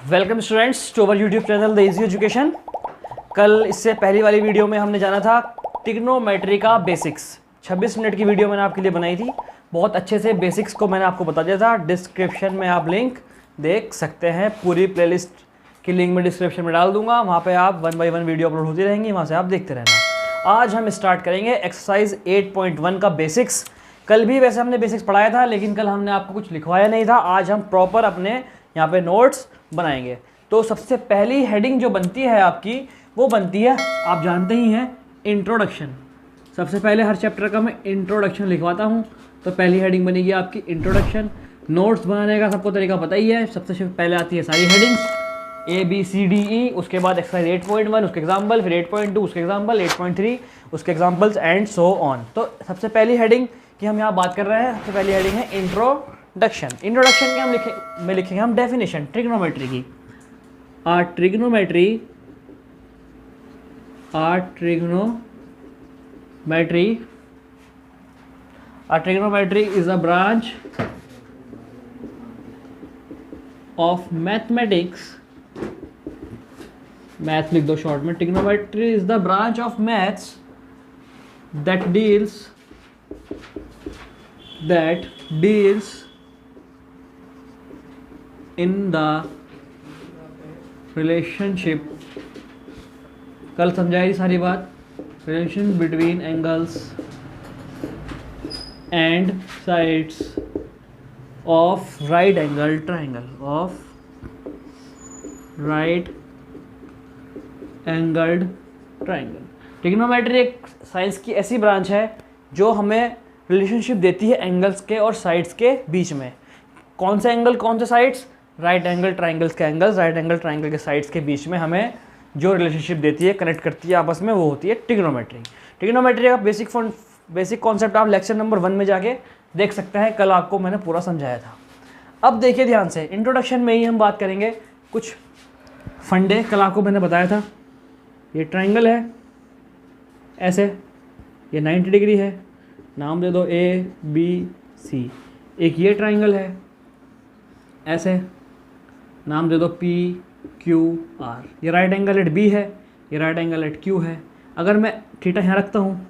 Welcome students to our YouTube channel the easy education. कल इससे पहली वाली वीडियो में हमने जाना था ट्रिग्नोमेट्री का बेसिक्स। 26 मिनट की वीडियो मैंने आपके लिए बनाई थी। बहुत अच्छे से बेसिक्स को मैंने आपको बता दिया था। डिस्क्रिप्शन में आप लिंक देख सकते हैं। पूरी प्लेलिस्ट की लिंक मैं डिस्क्रिप्शन में डाल दूंगा। वहाँ पे आप 1 बाय 1 वीडियो अपलोड होती रहेंगी, वहाँ से आप देखते रहना। आज हम स्टार्ट करेंगे एक्सरसाइज 8.1 का बेसिक्स। कल भी वैसे हमने बेसिक्स पढ़ाया था, लेकिन कल हमने आपको कुछ लिखवाया नहीं था। आज हम प्रॉपर अपने यहाँ पे नोट्स बनाएंगे। तो सबसे पहली हेडिंग जो बनती है आपकी, वो बनती है, आप जानते ही हैं, इंट्रोडक्शन। सबसे पहले हर चैप्टर का मैं इंट्रोडक्शन लिखवाता हूँ। तो पहली हेडिंग बनेगी आपकी इंट्रोडक्शन। नोट्स बनाने का सबको तरीका पता ही है। सबसे पहले आती है सारी हेडिंग्स ABCDE, उसके बाद एक्सरसाइज 8.1 उसके एग्जाम्पल, फिर 8.2 उसके एग्जाम्पल, 8.3 उसके एग्जाम्पल्स एंड सो ऑन। तो सबसे पहली हेडिंग की हम यहाँ बात कर रहे हैं। सबसे पहली हेडिंग है इंट्रोडक्शन। इंट्रोडक्शन के हम लिखेंगे हम डेफिनेशन ट्रिग्नोमेट्री की। Trigonometry is a branch of mathematics। Math लिख दो शॉर्ट में। Trigonometry is the branch of maths that deals in the relationship, कल समझाई सारी बात, relation between angles and sides of right angle triangle, trigonometry एक science की ऐसी ब्रांच है जो हमें रिलेशनशिप देती है एंगल्स के और साइड्स के बीच में। कौन से एंगल, कौन से साइड्स? राइट एंगल ट्राइंगल्स के एंगल्स, राइट एंगल ट्राइंगल के साइड्स के बीच में हमें जो रिलेशनशिप देती है, कनेक्ट करती है आपस में, वो होती है ट्रिग्नोमेट्री। ट्रिग्नोमेट्री का बेसिक कॉन्सेप्ट आप लेक्चर नंबर 1 में जाके देख सकते हैं। कल आपको मैंने पूरा समझाया था। अब देखिए ध्यान से, इंट्रोडक्शन में ही हम बात करेंगे कुछ फंडे। कल आपको मैंने बताया था, ये ट्राइंगल है ऐसे, ये 90 डिग्री है, नाम दे दो ABC। एक ये ट्राइंगल है ऐसे, नाम दे दो PQR। ये राइट एंगल एट B है, ये राइट एंगल एट Q है। अगर मैं थीटा यहाँ रखता हूँ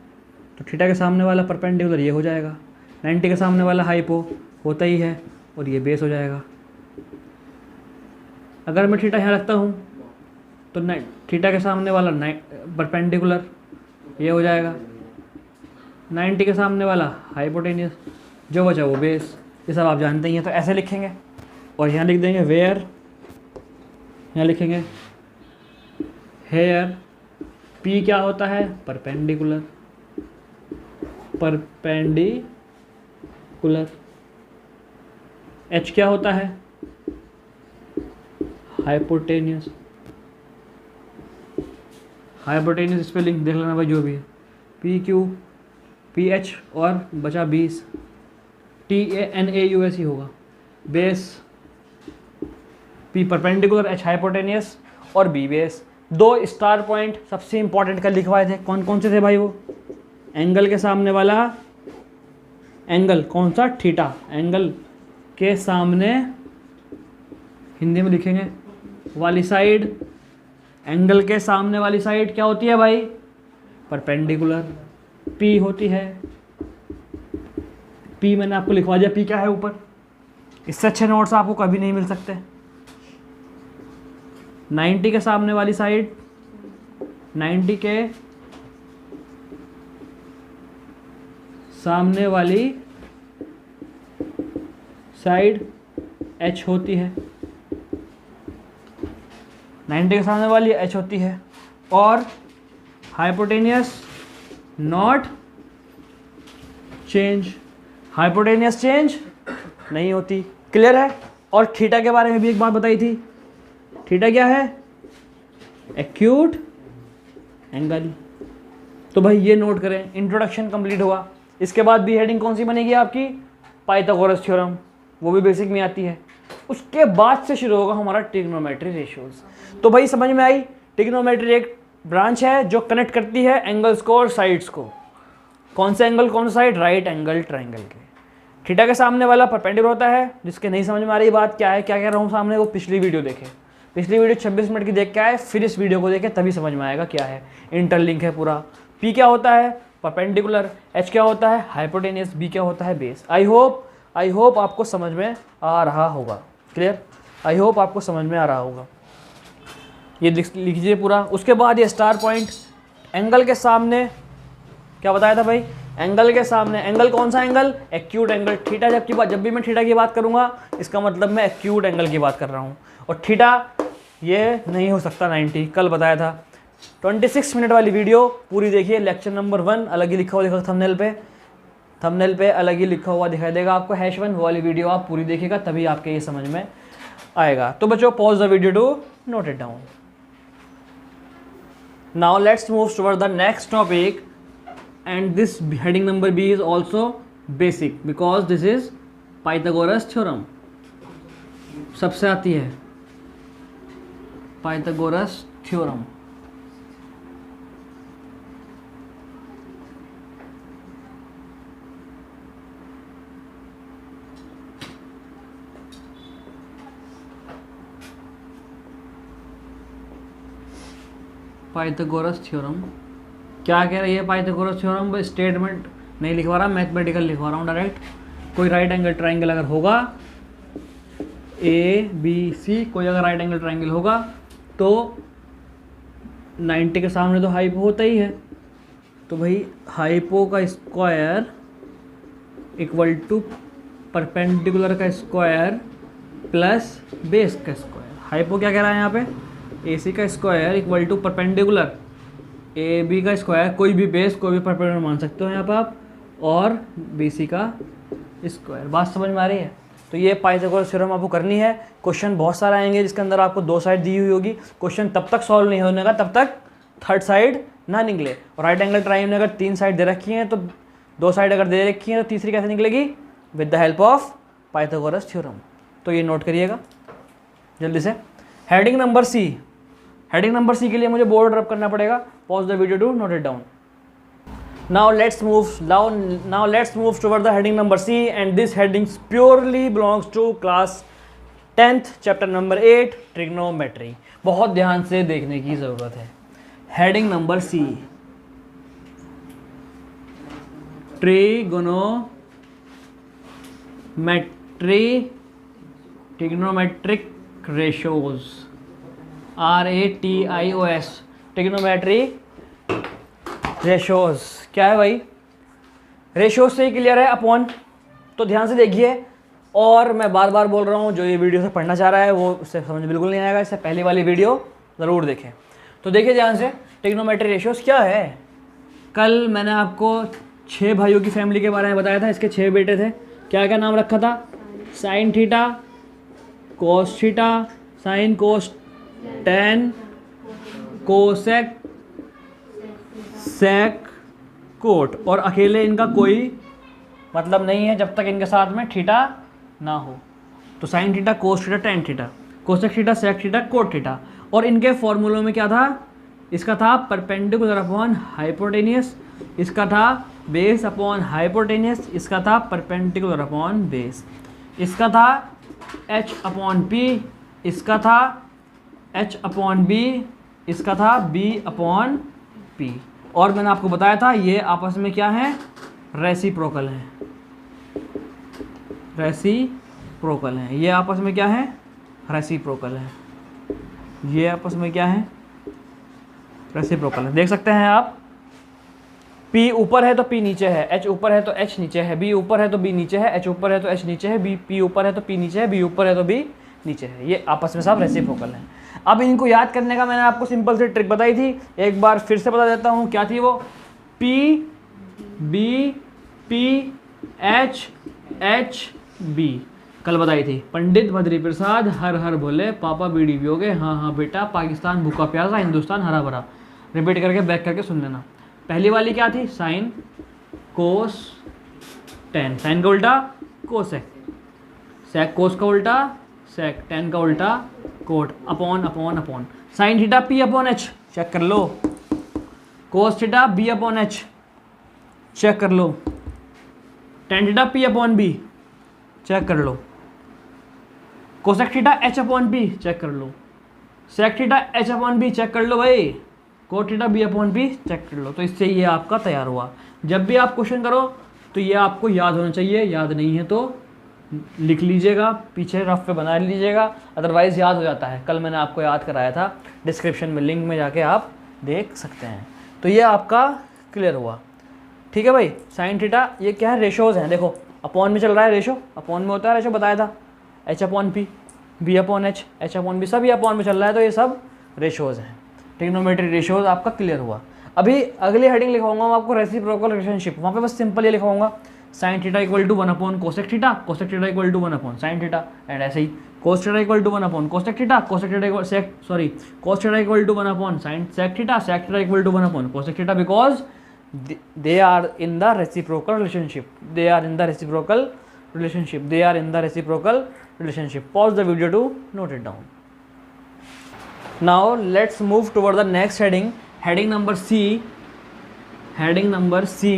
तो थीटा के सामने वाला परपेंडिकुलर ये हो जाएगा, 90 के सामने वाला हाइपो होता ही है, और ये बेस हो जाएगा। अगर मैं थीटा यहाँ रखता हूँ तो थीटा के सामने वाला परपेंडिकुलर ये हो जाएगा, 90 के सामने वाला हाइपोटेनियस, जो बचा वो बेस। ये सब आप जानते ही हैं। तो ऐसे लिखेंगे और यहाँ लिख देंगे वेयर, यहाँ लिखेंगे हेयर। P क्या होता है? परपेंडिकुलर। H क्या होता है? हाइपोटेनियस। स्पेलिंग देख लेना भाई, जो भी है। PH और बचा 20, TANAUS ही होगा। Base P perpendicular, H hypotenuse और B बेस। 2 स्टार पॉइंट सबसे इंपॉर्टेंट का लिखवाए थे। कौन कौन से थे भाई? वो एंगल के सामने वाला एंगल कौन सा? थीटा। एंगल के सामने, हिंदी में लिखेंगे, वाली साइड। एंगल के सामने वाली साइड क्या होती है भाई? परपेंडिकुलर। P होती है, P मैंने आपको लिखवा दिया, P क्या है ऊपर। इससे अच्छे नोट्स आपको कभी नहीं मिल सकते। 90 के सामने वाली साइड, 90 के सामने वाली साइड H होती है, 90 के सामने वाली H होती है, और hypotenuse not change. Hypotenuse change नहीं होती। क्लियर है? और थीटा के बारे में भी एक बात बताई थी। थीटा क्या है? Acute angle. तो भाई ये नोट करें। इंट्रोडक्शन कंप्लीट हुआ। इसके बाद भी हेडिंग कौन सी बनेगी आपकी? पाइथागोरस थ्योरम, वो भी बेसिक में आती है। उसके बाद से शुरू होगा हमारा ट्रिग्नोमेट्री रेशियोज। तो भाई समझ में आई, ट्रिग्नोमेट्री एक ब्रांच है जो कनेक्ट करती है एंगल्स को और साइड्स को। कौन सा एंगल, कौन सा साइड? राइट एंगल ट्राइंगल के। थीटा के सामने वाला परपेंडिकुलर होता है। जिसके नहीं समझ में आ रही बात क्या है, क्या कह रहा हूँ सामने, वो पिछली वीडियो देखें। पिछली वीडियो 26 मिनट की देख के आए, फिर इस वीडियो को देखें तभी समझ में आएगा क्या है। इंटरलिंक है पूरा। पी क्या होता है? परपेंडिकुलर। एच क्या होता है? हाइपोटेनियस। बी क्या होता है? बेस। आई होप आपको समझ में आ रहा होगा। क्लियर? आई होप आपको समझ में आ रहा होगा। ये लिख लीजिए पूरा। उसके बाद ये स्टार पॉइंट, एंगल के सामने क्या बताया था भाई? एंगल के सामने, एंगल कौन सा एंगल? Acute angle theta. जब भी मैं थीटा की बात करूंगा इसका मतलब मैं एक्यूट एंगल की बात कर रहा हूँ। और थीटा ये नहीं हो सकता 90, कल बताया था। 26 मिनट वाली वीडियो पूरी देखिए। लेक्चर नंबर 1 अलग ही लिखा हुआ देखो थंबनेल पे अलग ही लिखा हुआ दिखाई देगा आपको #1। वो वाली वीडियो आप पूरी देखिएगा तभी आपके ये समझ में आएगा। तो बच्चों pause the video to note it down. Now let's move toward the next topic, and this heading number B is also basic because this is Pythagoras theorem। सबसे आती है Pythagoras theorem। पाइथागोरस थ्योरम क्या कह रही है? Pythagoras theorem statement नहीं लिखवा रहा, मैथमेटिकल लिखवा रहा हूँ डायरेक्ट। कोई राइट एंगल ट्राइंगल अगर होगा ABC, कोई अगर राइट एंगल ट्राइंगल होगा तो 90 के सामने तो हाइपो होता ही है। तो भाई हाइपो का स्क्वायर इक्वल टू परपेंडिकुलर का स्क्वायर प्लस बेस का स्क्वायर। हाइपो क्या कह रहा है यहाँ पे? AC का square equal to perpendicular AB का स्क्वायर, कोई भी बेस कोई भी परपेंडिकुलर मान सकते हो यहाँ पर आप, और BC का स्क्वायर। बात समझ में आ रही है? तो ये पाइथागोरस थ्योरम आपको करनी है। क्वेश्चन बहुत सारा आएंगे जिसके अंदर आपको 2 साइड दी हुई होगी। क्वेश्चन तब तक सॉल्व नहीं होने का तब तक थर्ड साइड ना निकले। और राइट एंगल ट्राइंगल में अगर 3 साइड दे रखी हैं तो 2 साइड अगर दे रखी हैं तो तीसरी कैसे निकलेगी? With the help of Pythagoras theorem. तो ये नोट करिएगा जल्दी से। Heading number C। Heading number C के लिए मुझे बोर्ड रब करना पड़ेगा। Pause the video to note it down. Now let's move toward the heading number C, and this heading purely belongs to class 10th chapter number 8 trigonometry। बहुत ध्यान से देखने की ज़रूरत है। Heading number C, trigonometric ratios, RATIOS, trigonometry ratios. क्या है भाई? रेशोज से ही क्लियर है अपॉन। तो ध्यान से देखिए, और मैं बार बार बोल रहा हूँ जो ये वीडियो से पढ़ना चाह रहा है वो उससे समझ बिल्कुल नहीं आएगा। इससे पहले वाली वीडियो ज़रूर देखें। तो देखिए ध्यान से, ट्रिग्नोमेट्री रेशोज क्या है? कल मैंने आपको 6 भाइयों की फैमिली के बारे में बताया था। इसके 6 बेटे थे। क्या क्या नाम रखा था? Sine theta, cos theta, sine cos tan, cosec, sec, cot. और अकेले इनका कोई मतलब नहीं है जब तक इनके साथ में थीटा ना हो। तो sine theta, cos theta, tan theta, cosec theta, sec theta, cot theta. और इनके फॉर्मूलों में क्या था? इसका था परपेंडिकुलर अपॉन हाइपोटेनियस, इसका था बेस अपॉन हाइपोटेनियस, इसका था परपेंडिकुलर अपॉन बेस, इसका था H अपॉन P, इसका था H अपॉन B, इसका था B अपॉन P। और मैंने आपको बताया था ये आपस में क्या है? रेसिप्रोकल हैं। रेसिप्रोकल हैं ये आपस में क्या है? रेसिप्रोकल हैं। ये आपस में क्या है? रेसिप्रोकल है। देख सकते हैं आप, P ऊपर है तो P नीचे है, H ऊपर है तो H नीचे है, B ऊपर है तो B नीचे है, H ऊपर है तो H नीचे है, P ऊपर है तो P नीचे है, B ऊपर है तो B नीचे है। ये आपस में सब रेसिप्रोकल हैं। अब इनको याद करने का मैंने आपको सिंपल सी ट्रिक बताई थी, एक बार फिर से बता देता हूँ। क्या थी वो? P B P H H B कल बताई थी। पंडित बद्री प्रसाद हर हर बोले, पापा बीड़ी पियोगे? हाँ हाँ बेटा, पाकिस्तान भूखा प्यासा, हिंदुस्तान हरा भरा। रिपीट करके बैक करके सुन लेना। पहली वाली क्या थी? साइन कोस टैन, साइन का उल्टा कोसेक, सेक कोस का उल्टा सेक, टैन का उल्टा cot, upon upon upon. Sine theta P upon H, check कर लो। Cos theta B upon H, check कर लो। Tan theta P upon B, check कर लो। Cosec theta H upon P, check कर लो। Sec theta H upon B check कर लो भाई, cot theta B upon B check कर लो। तो इससे ये आपका तैयार हुआ। जब भी आप क्वेश्चन करो तो ये आपको याद होना चाहिए, याद नहीं है तो लिख लीजिएगा, पीछे रफ पे बना लीजिएगा, अदरवाइज़ याद हो जाता है। कल मैंने आपको याद कराया था, डिस्क्रिप्शन में लिंक में जाके आप देख सकते हैं। तो ये आपका क्लियर हुआ, ठीक है भाई। साइन थीटा ये क्या है, रेशोज़ हैं, देखो अपॉन में चल रहा है, रेशो अपॉन में होता है, रेशो बताया था, H upon P, B upon H, H upon B, सब ये अपॉन में चल रहा है, तो ये सब रेशोज़ हैं। ट्रिग्नोमेट्री रेशोज़ आपका क्लियर हुआ। अभी अगली हेडिंग लिखवाऊंगा मैं आपको, रेसिप्रोकल रिलेशनशिप। वहाँ पे बस सिंपल ये लिखवाऊंगा, sine theta equal to 1 upon cosec theta, cosec theta equal to 1 upon sine theta, and ऐसे ही cos theta equal to 1 upon cosec theta, cosec theta equal cos theta equal to 1 upon sine sec theta, sec theta equal to 1 upon cosec theta, because they are in the reciprocal relationship, they are in the reciprocal relationship, they are in the reciprocal relationship. Pause the video to note it down. Now let's move toward the next heading, heading number C, heading number C,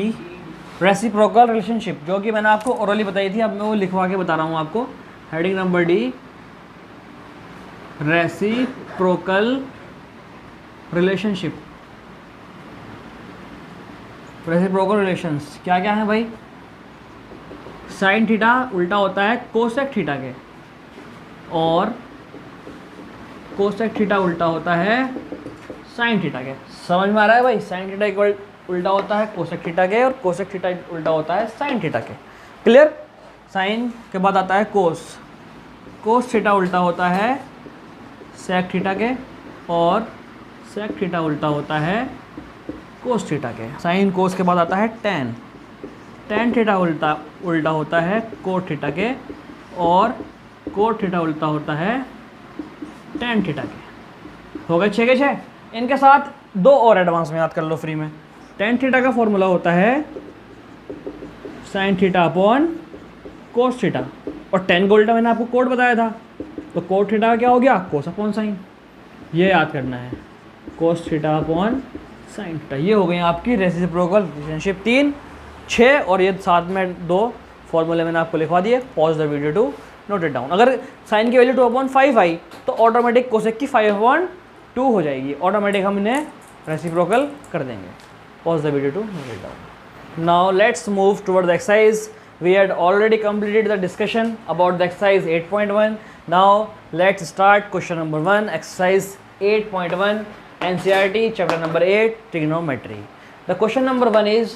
reciprocal relationship, जो कि मैंने आपको orally बताई थी, अब मैं वो लिखवा के बता रहा हूँ आपको। heading number D, reciprocal relationship, reciprocal relations क्या क्या है भाई। साइन थीटा उल्टा होता है कोसेक थीटा के, और कोसेक थीटा उल्टा होता है साइन थीटा के। समझ में आ रहा है भाई, साइन थीटा इक्वल उल्टा होता है कोसेक थीटा के, और कोसेक थीटा उल्टा होता है साइन थीटा के। क्लियर। साइन के बाद आता है कोस, कोस थीटा उल्टा होता है सेक थीटा के, और सेक थीटा उल्टा होता है कोस थीटा के। साइन कोस के बाद आता है टेन, टेन थीटा उल्टा होता है कोट थीटा के, और कोट थीटा उल्टा होता है टेन थीटा के। हो गए 6 के 6। इनके साथ 2 और एडवांस में याद कर लो फ्री में। टेन थीटा का फॉर्मूला होता है sine theta upon cos theta, और टेन को उल्टा मैंने आपको कोट बताया था, तो कोट थीटा क्या हो गया, कोस अपॉन साइन। ये याद करना है, cos theta upon sine theta. ये हो गई आपकी रेसिप्रोकल रिलेशनशिप 3, 6, और ये साथ में 2 फॉर्मूले मैंने आपको लिखवा दिए। Pause the video to note it down. अगर साइन की वैल्यू 2/5 आई तो ऑटोमेटिक कोसेक की 5/2 हो जाएगी, ऑटोमेटिक हम इन्हें रेसिप्रोकल कर देंगे। Pause the video to note it down. Now let's move toward the exercise. We had already completed the discussion about the exercise 8.1. Now let's start question number 1, exercise 8.1, NCERT chapter number 8, trigonometry. The question number 1 is,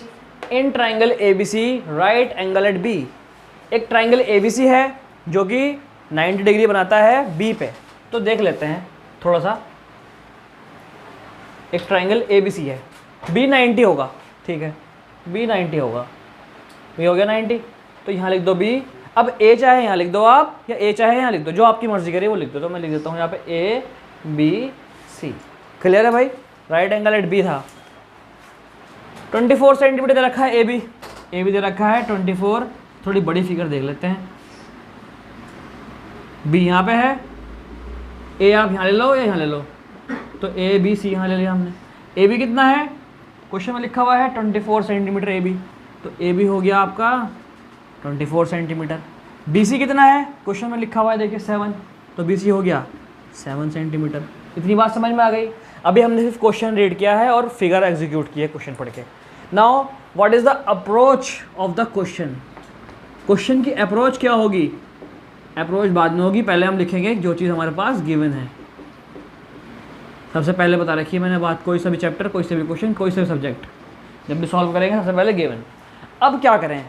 in triangle ABC right angle at B. एक triangle ABC है जो कि 90 degree बनाता है B पे। तो देख लेते हैं थोड़ा सा। एक ट्राइंगल ABC है, B 90 होगा, ठीक है, B 90 होगा, B हो गया 90, तो यहाँ लिख दो B। अब A चाहे यहाँ लिख दो आप, या A चाहे यहाँ लिख दो, जो आपकी मर्जी करे वो लिख दो। तो मैं लिख देता हूँ यहाँ पे A B C। क्लियर है भाई। राइट एंगल एट बी था, 24 सेंटीमीटर दे रखा है ए बी दे रखा है 24। थोड़ी बड़ी फिगर देख लेते हैं। बी यहाँ पे है, ए आप यहाँ ले लो या यहाँ ले लो, तो ए बी सी यहाँ ले लिया हमने। ए बी कितना है, क्वेश्चन में लिखा हुआ है 24 सेंटीमीटर ए बी, तो ए बी हो गया आपका 24 सेंटीमीटर। बी सी कितना है, क्वेश्चन में लिखा हुआ है देखिए 7, तो बी सी हो गया 7 सेंटीमीटर। इतनी बात समझ में आ गई। अभी हमने सिर्फ क्वेश्चन रीड किया है और फिगर एग्जीक्यूट की है क्वेश्चन पढ़ के। Now what is the approach of the question. Question की अप्रोच क्या होगी, अप्रोच बाद में होगी, पहले हम लिखेंगे जो चीज़ हमारे पास गिवन है। सबसे पहले बता रखी है मैंने बात, कोई सा भी चैप्टर, कोई सा भी क्वेश्चन, कोई सा भी सब्जेक्ट जब भी सॉल्व करेंगे सबसे पहले गिवन। अब क्या करें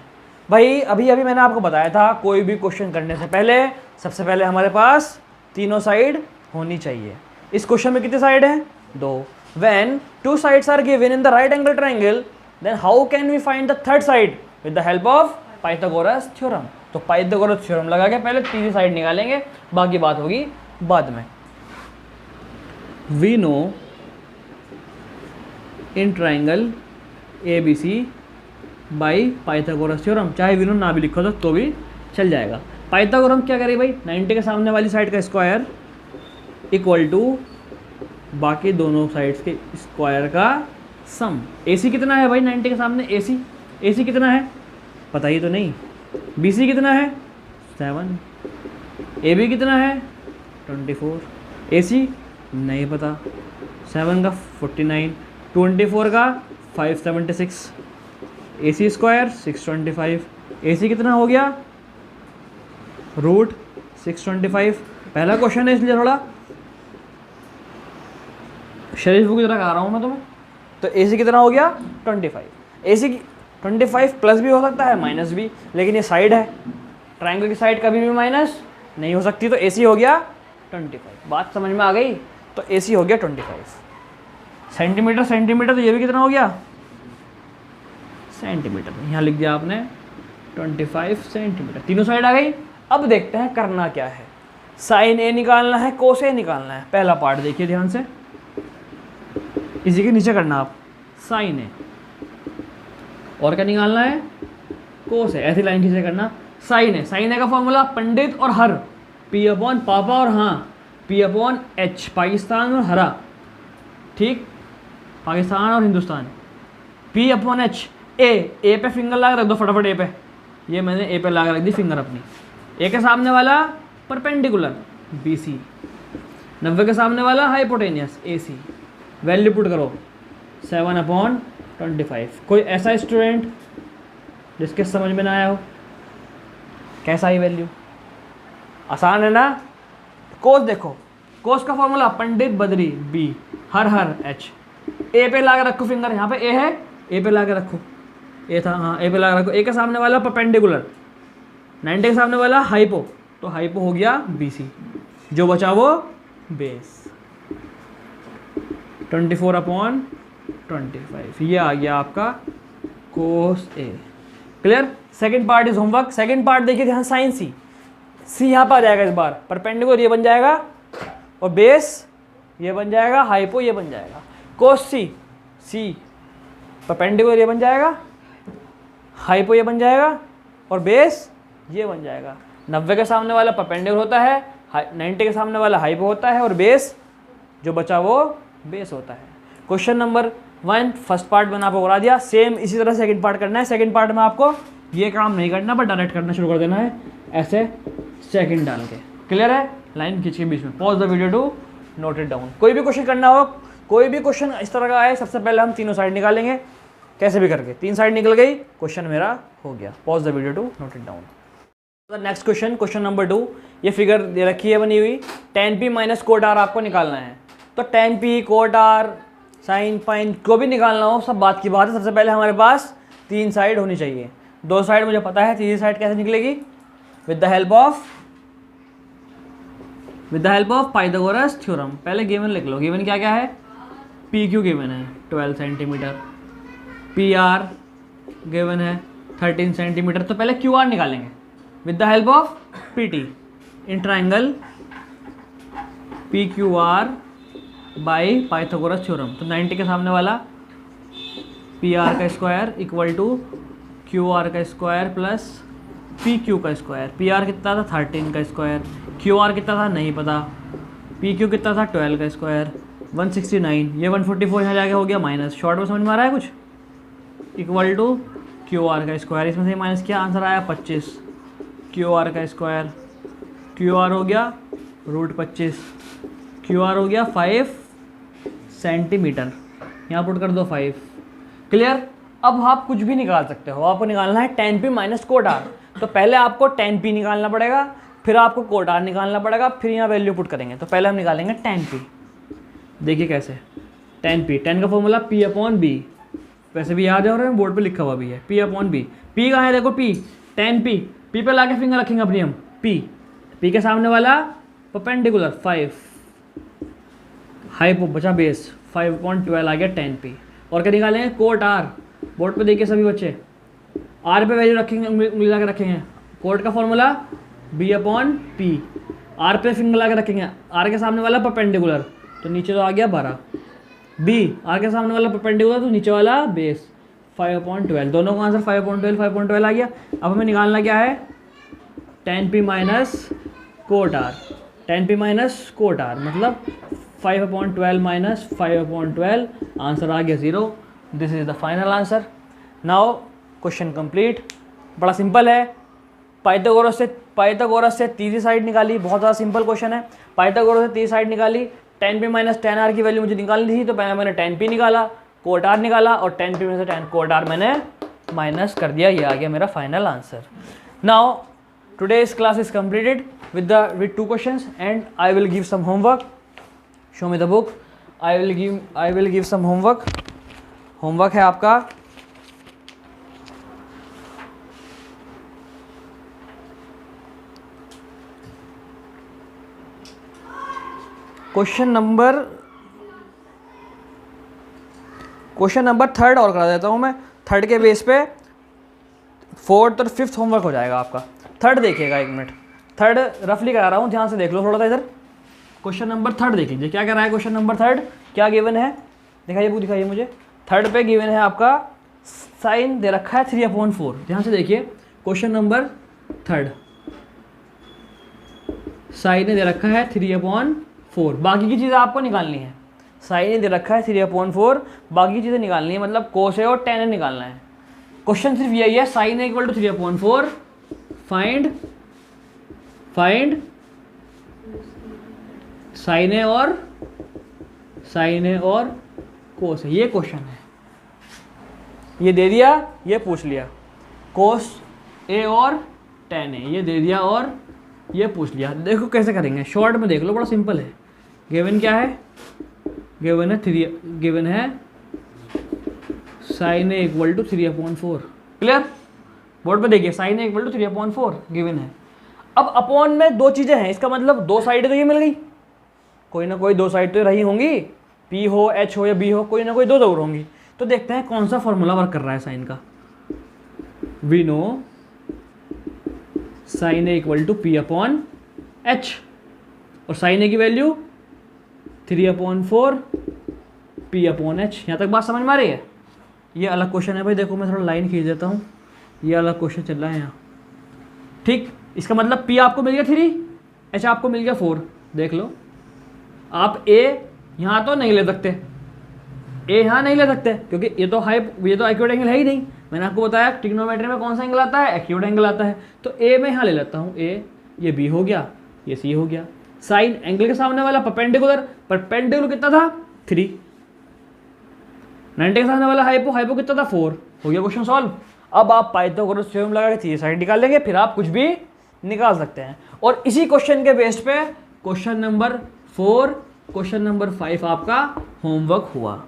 भाई, अभी मैंने आपको बताया था कोई भी क्वेश्चन करने से पहले सबसे पहले हमारे पास तीनों साइड होनी चाहिए। इस क्वेश्चन में कितने साइड हैं, 2। When 2 sides are given in the right angle triangle, then how can we find the third side? With the help of Pythagoras theorem. तो Pythagoras theorem लगा के पहले तीसरी साइड निकालेंगे, बाकी बात होगी बाद में। We know in triangle ABC by Pythagoras theorem, चाहे we know ना भी लिखो तो भी चल जाएगा। पाइथागोरस क्या करें भाई, 90 के सामने वाली साइड का स्क्वायर इक्वल टू बाकी दोनों साइड्स के स्क्वायर का सम। AC कितना है भाई 90 के सामने, AC कितना है पता ही तो नहीं। BC कितना है 7, AB कितना है 24, AC नहीं पता। 7 का 49, 24 का 576, AC स्क्वायर 625, AC कितना हो गया √625। पहला क्वेश्चन है इसलिए थोड़ा शरीफ की तरह कहा रहा हूँ मैं तुम्हें। तो AC कितना हो गया 25। AC की 25 प्लस भी हो सकता है माइनस भी, लेकिन ये साइड है, ट्रायंगल की साइड कभी भी माइनस नहीं हो सकती, तो AC हो गया 25। बात समझ में आ गई? तो AC हो गया 25। सेंटीमीटर सेंटीमीटर, तो ये भी कितना हो गया सेंटीमीटर, यहाँ लिख दिया आपने 25 सेंटीमीटर। तीनों साइड आ गई। अब देखते हैं करना क्या है। साइन A निकालना है, कोस A निकालना है। पहला पार्ट देखिए ध्यान से, इसी के नीचे करना आप साइन A, और क्या निकालना है कोस A। ऐसी लाइन खींचे करना साइन A। साइन A का फॉर्मूला पंडित और हर, P अपॉन पापा और हाँ, P अपॉन H, पाकिस्तान और हरा, ठीक, पाकिस्तान और हिंदुस्तान, P अपॉन H। ए पे फिंगर ला के रख दो फटाफट। ए पे, ये मैंने ए पे ला के रख दी फिंगर अपनी। ए के सामने वाला परपेंडिकुलर BC, 90 के सामने वाला हाइपोटेनियस AC। वैल्यू पुट करो 7/25। कोई ऐसा स्टूडेंट जिसके समझ में ना आया हो? कैसा ही वैल्यू, आसान है ना। कोस देखो, कोस का फॉर्मूला पंडित बद्री B, हर H। ए पे ला के रखो फिंगर, यहाँ पे ए है, ए पे ला के रखो, ए था हाँ, ए पे ला के रखो। ए के सामने वाला परपेंडिकुलर, 90 के सामने वाला हाइपो, तो हाइपो हो गया BC, जो बचा वो बेस 24/25। ये आ गया आपका कोस A। Clear? Second part is homework. Second part देखिए ध्यान, साइन C। C यहाँ पर आ जाएगा इस बार, परपेंडिकुलर ये बन जाएगा और बेस ये बन जाएगा, हाइपो ये बन जाएगा। कोस C परपेंडिकुलर ये बन जाएगा, हाइपो ये बन जाएगा और बेस ये बन जाएगा। 90 के सामने वाला परपेंडिकुलर होता है, 90 के सामने वाला हाइपो होता है और बेस जो बचा वो बेस होता है। क्वेश्चन नंबर 1 फर्स्ट पार्ट मैंने आपको करा दिया। सेम इसी तरह सेकंड पार्ट करना है। सेकंड पार्ट में आपको ये काम नहीं करना, बट डायरेक्ट करना शुरू कर देना है ऐसे सेकंड डाल के। क्लियर है? लाइन खींच के बीच में pause the video to note it down. कोई भी क्वेश्चन करना हो, कोई भी क्वेश्चन इस तरह का आए, सबसे पहले हम तीनों साइड निकालेंगे कैसे भी करके। 3 साइड निकल गई, क्वेश्चन मेरा हो गया। Pause the video to note it down. Next question, question number 2। ये फिगर दे रखी है बनी हुई, tan P minus cot R आपको निकालना है। तो tan P, cot R, sine पाइन को भी निकालना हो, सब बात की बात है। सबसे पहले हमारे पास 3 साइड होनी चाहिए। 2 साइड मुझे पता है, तीसरी साइड कैसे निकलेगी? With the help of Pythagoras theorem. पहले गिवन लिख लो। गिवन क्या क्या है? PQ गिवन है 12 सेंटीमीटर, PR गिवन है 13 सेंटीमीटर। तो पहले QR निकालेंगे with the help of PT in triangle PQR by Pythagoras theorem. तो 90 के सामने वाला PR का स्क्वायर इक्वल टू QR का स्क्वायर प्लस PQ का स्क्वायर। PR कितना था? 13 का स्क्वायर। QR कितना था? नहीं पता। PQ कितना था? 12 का स्क्वायर। 169, ये 144 यहाँ जाके हो गया माइनस। शॉर्ट में समझ में आ रहा है कुछ? इक्वल टू QR का स्क्वायर, इसमें से माइनस किया, आंसर आया 25। QR का स्क्वायर, QR हो गया √25, QR हो गया 5 सेंटीमीटर। यहाँ पुट कर दो 5। क्लियर? अब आप कुछ भी निकाल सकते हो। आपको निकालना है tan P minus cot R। तो पहले आपको tan P निकालना पड़ेगा, फिर आपको कोट R निकालना पड़ेगा, फिर यहाँ वैल्यू पुट करेंगे। तो पहले हम निकालेंगे tan P। देखिए कैसे, tan P, tan का फॉर्मूला P/B। वैसे भी याद है और बोर्ड पे लिखा हुआ भी है, P/B। P कहाँ है? देखो P, tan P। P पे लाके फिंगर रखेंगे अपनी हम, P के सामने वाला परपेंडिकुलर 5, हाइपो बचा बेस, 5/12 आ गया tan P। और क्या निकालेंगे? Coat R। बोर्ड पे देखिए सभी बच्चे, R पे वैल्यू रखेंगे, उंगली ला के रखेंगे। कोट का फॉर्मूला B/P, R पे फिंगर ला के रखेंगे, R के सामने वाला परपेंडिकुलर, तो नीचे तो आ गया 12। B, R के सामने वाला परपेंडिकुलर, तो नीचे वाला बेस 5/12। दोनों का आंसर 5/12 आ गया। अब हमें निकालना क्या है? tan P minus cot R। tan P minus cot R मतलब 5/12 माइनस 5/12, आंसर आ गया 0। This is the final answer. Now question complete. बड़ा सिंपल है। पाइथागोरस से तीसरी साइड निकाली, बहुत ज़्यादा सिंपल क्वेश्चन है। पाइथागोरस से तीसरी साइड निकाली, tan p minus tan r की वैल्यू मुझे निकालनी थी, तो पहले मैंने tan p निकाला, कोट r निकाला और tan p में से tan कोट r मैंने माइनस कर दिया। ये आ गया मेरा final answer. Now today's class is completed with 2 questions and I will give some homework. Show me the book. I will give some homework. Homework है आपका क्वेश्चन नंबर 3 और करा देता हूँ मैं। 3 के बेस पे 4th और 5th होमवर्क हो जाएगा आपका। 3 देखिएगा, 1 मिनट। 3 रफली करा रहा हूँ, ध्यान से देख लो थोड़ा सा इधर। क्वेश्चन नंबर 3 देख लीजिए, क्या कह रहा है क्वेश्चन नंबर 3, क्या गिवन है, दिखाइए बुक, दिखाइए मुझे। 3 पे गिवन है आपका साइन दे रखा है 3/4। ध्यान से देखिए क्वेश्चन नंबर 3, साइन दे रखा है 3/4। बाकी की चीज़ें आपको निकालनी है। साइन दे रखा है 3/4, बाकी चीज़ें निकालनी है, मतलब कोस और टेन निकालना है। क्वेश्चन सिर्फ यही है, sine A equal to 3/4, find sine A और कोस है। ये क्वेश्चन है, ये दे दिया, ये पूछ लिया। कोस ए और टेन ए ये दे दिया और ये पूछ लिया। देखो कैसे करेंगे, शॉर्ट में देख लो, बड़ा सिंपल है। गिवन क्या है, गिवन है sine A equal to 3/4। Clear, board पे देखिए, sine A equal to 3/4 given है। अब अपॉन में 2 चीज़ें हैं, इसका मतलब 2 साइड तो ये मिल गई, कोई ना कोई 2 साइड तो रही होंगी, P हो, H हो या B हो, कोई ना कोई 2 जरूर होंगी। तो देखते हैं कौन सा फॉर्मूला वर्क कर रहा है साइन का। We know sine A equal to P/H और साइन ए की वैल्यू 3/4 P/H। यहाँ तक बात समझ में आ रही है। ये अलग क्वेश्चन है भाई, देखो मैं थोड़ा लाइन खींच देता हूँ, ये अलग क्वेश्चन चल रहा है यहाँ। ठीक, इसका मतलब P आपको मिल गया 3, H आपको मिल गया 4। देख लो, आप A यहाँ तो नहीं ले सकते, A यहाँ नहीं ले सकते, क्योंकि ये तो एक्यूट एंगल है ही नहीं। मैंने आपको बताया ट्रिग्नोमेट्री में कौन सा एंगल आता है, एक्यूट एंगल आता है। तो A मैं यहाँ ले लेता हूँ, A, ये B हो गया, ये C हो गया। साइन एंगल के सामने वाला परपेंडिकुलर कितना था 3, 90 के सामने वाला हाइपो कितना था 4। हो गया क्वेश्चन सॉल्व। अब आप पाइथागोरस थ्योरम लगा के 3 साइड निकाल लेंगे, फिर आप कुछ भी निकाल सकते हैं। और इसी क्वेश्चन के बेस पे क्वेश्चन नंबर 4, क्वेश्चन नंबर 5 आपका होमवर्क हुआ।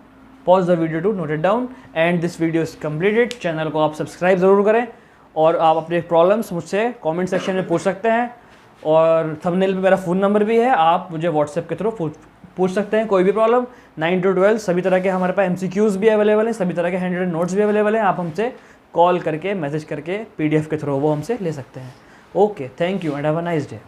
Pause the video to note it down and this video is completed. Channel को आप सब्सक्राइब ज़रूर करें और आप अपने प्रॉब्लम्स मुझसे कमेंट सेक्शन में पूछ सकते हैं। और थंबनेल पे मेरा फ़ोन नंबर भी है, आप मुझे व्हाट्सएप के थ्रू पूछ सकते हैं कोई भी प्रॉब्लम। 9 to 12 सभी तरह के हमारे पास MCQs भी अवेलेबल हैं, सभी तरह के हैंडरेड नोट्स भी अवेलेबल हैं। आप हमसे कॉल करके, मैसेज करके, PDF के थ्रू वो हमसे ले सकते हैं। Okay, thank you and have a nice day.